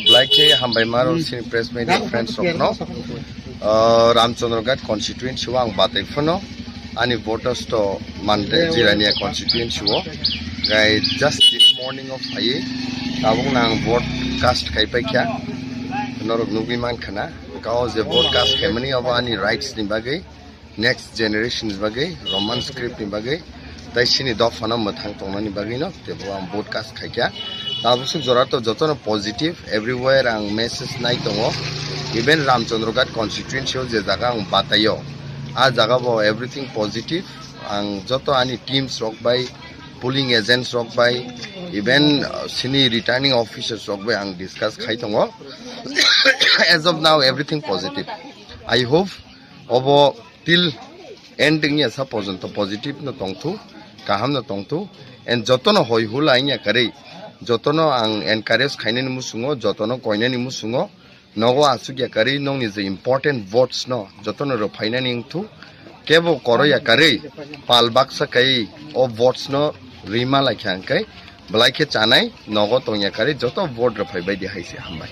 Black Hambai Maro Sin Press Media Friends of No Ramchandra Ghat constituency Wang Batai Fono Ani voters to Mante Jirania constituency wo Guy just this morning of Haye Tabung Nang vote cast Kaipai Kya Norok Nubiman Kana because the vote cast Kamani of Ani rights in Bagay next generations Bagay Roman script in Bagay Taishini Dofana Matang Tomani Bagino the vote cast Kaikya Tabusuk Zorato Jotono positive everywhere ang message night tongo even Ramchandra Ghat constituency je jaga ang batayo a jaga bo everything positive ang joto ani teams rock by polling agents rock by even sini returning officers rock by ang discuss khai tongo as of now everything positive I hope obo till ending ya sa porjonto positive no tongthu kaham no tongthu and jotono hoi hula nya kare jotono ang encourage khainani musungo jotono koinani musungo nogo asugya kari nong is the important votes no jotono ro phainani ingthu kebo koroya kari palbaksa kai o votes no rima lakhang kai blaike chanai nogo tongya kari joto vote ro phaibai di haise hambai